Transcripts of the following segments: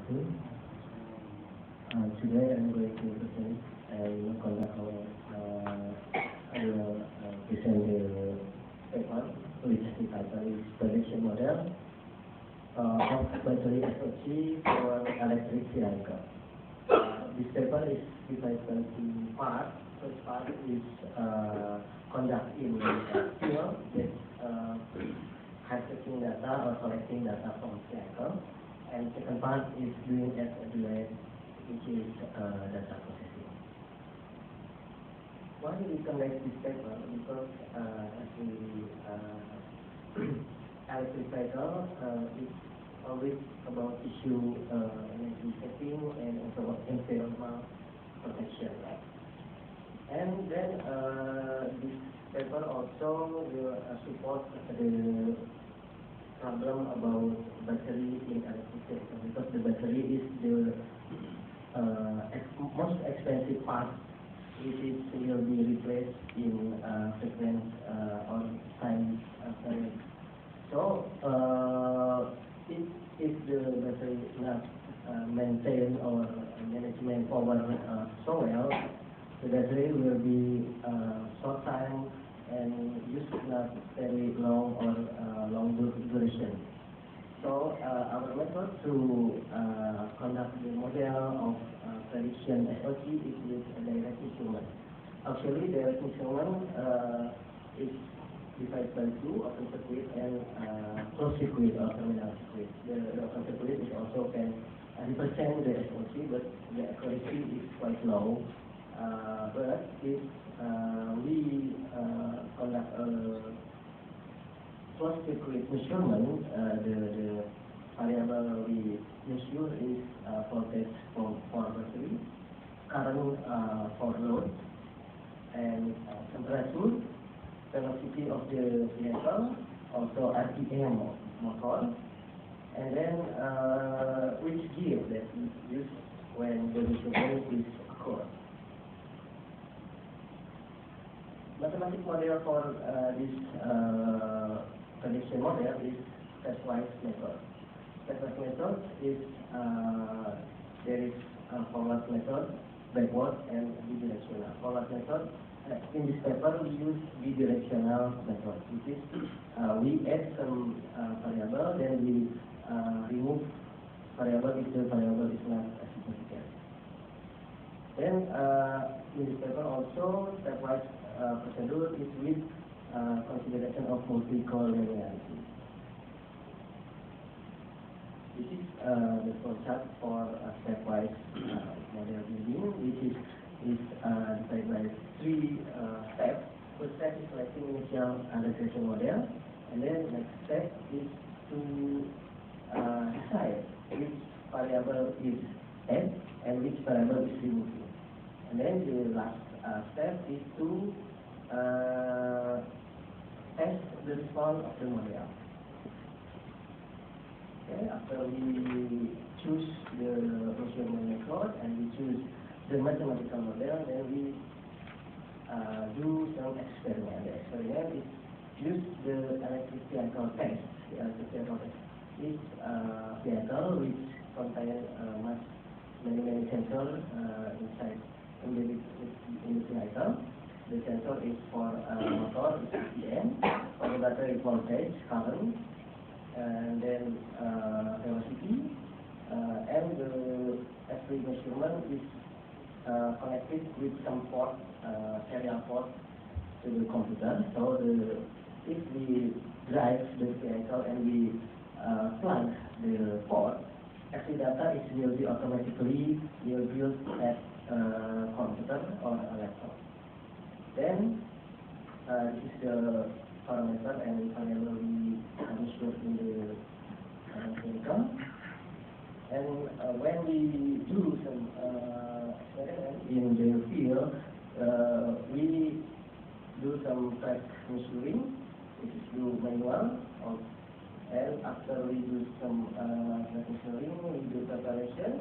afternoon. Today I'm going to present and conduct I will present the paper which the title is prediction model of battery SOC for electric vehicle. This paper is divided into parts. First part is conduct in field that harvesting data or collecting data from vehicle. And second part is doing as a delay, which is data processing. Why we collect this paper? Because as we electric vehicle is always about issue energy saving and also environmental protection, right? And then this paper also will support the problem about battery in electric vehicle, because the battery is the most expensive part, which is will be replaced in frequent or time period. So if the battery is not maintained or management power so well, the battery will be short time and use not very long or long duration. So our method to conduct the model of prediction SOC is with a direct instrument. Actually, direct instrument is divided by two: open circuit and closed circuit or terminal circuit. The open circuit is also can represent the SOC, but the accuracy is quite low. But if we conduct a closed circuit measurement, the variable we measure is voltage for battery, current for load, and temperature, velocity of the vehicle, also RPM of motor, and then which gear that is used when the measurement is occurred. Mathematical model for this prediction model is stepwise method. Stepwise method is there is forward method, backward, and bidirectional. Forward method, in this paper we use bidirectional method, which is we add some variable, then we remove variable if the variable is not significant. Then in this paper also stepwise procedure is with consideration of multi-collinearity. This is the flowchart for a stepwise model building, which is divided by three steps. First step is selecting initial regression model, and then next step is to decide which variable is added and which variable is removed. And then the last step is to test the response of the model. Okay, after we choose the measurement method and we choose the mathematical model, then we do some experiment. The experiment is use the electric vehicle test. The electric vehicle test is vehicle which contains many sensors inside embedded in the vehicle. The sensor is for motor, ECM, for the battery voltage, current, and then velocity, and the every measurement is connected with some port, serial port to the computer. So if we drive the vehicle and we plug the port, every data will be automatically built at computer or a laptop. Then this is the parameter and variable we measure in the vehicle. And when we do some experiment in the field, we do some track measuring, which is do manual, and after we do some track measuring, we do preparation.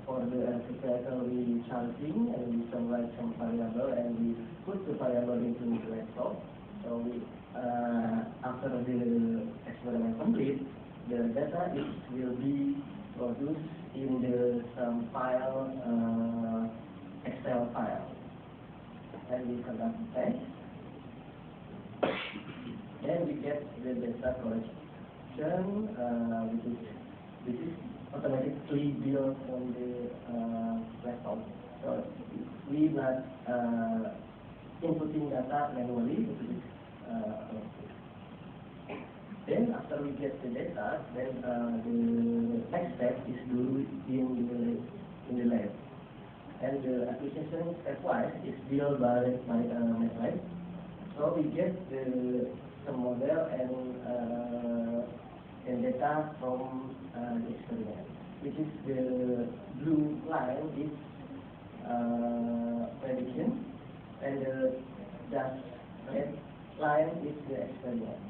For the electric vehicle, we charging and we write some variable and we put the variable into the laptop. So we, after the experiment complete, the data will be produced in file, Excel file. And we conduct the test. Then we get the data collection, which is automatically built on the laptop. So we not inputting data manually. Then after we get the data, then the next step is do in the lab. And the application stepwise is built by MATLAB. So we get the model and data from the experiment, which is the blue line is prediction, and the red line is the experiment.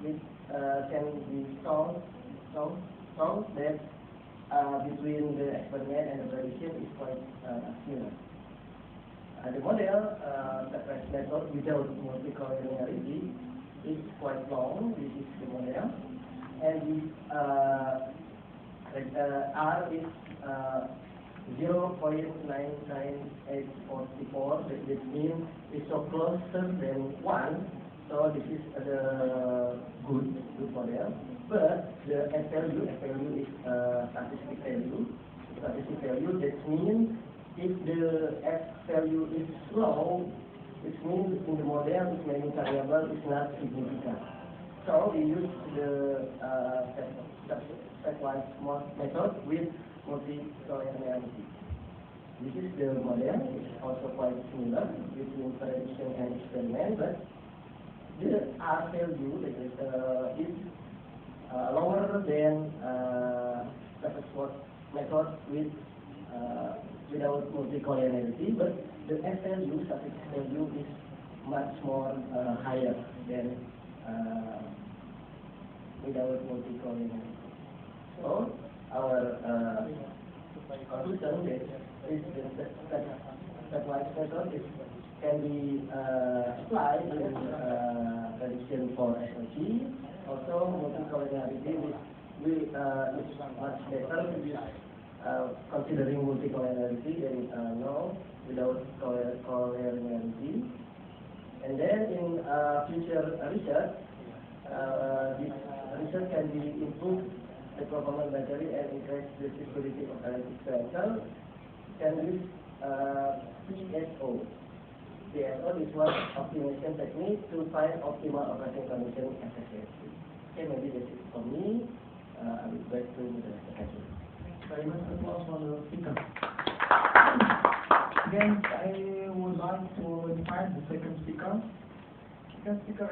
It can be solved that between the experiment and the prediction is quite similar. The model, the first method without multicollinearity is quite long. This is the model, and R is 0.99844. That means it's so closer than 1. So this is the good model. But the F value is statistic value. Statistic value, that means if the F value is low, it means in the model this many variable is not significant. So we use the stepwise method with multicollinearity. This is the model. It's also quite similar between prediction and experiment, but the R value is lower than stepwise method without multicollinearity, but the F value, statistic value, is much more higher than without multicollinearity. So our conclusion is the stepwise method can be applied in prediction for SLG. Also, multicollinearity is much better. Considering multicollinearity than no without collinearity. And then in future research, this research can be improved the performance battery and increase the security of electric vehicle. Can use PSO. PSO is one optimization technique to find optimal operating condition efficiency. Okay, maybe that's it for me. I will back to the second. Very much applause for the speaker. Again, I would like to invite the second speaker. Second speaker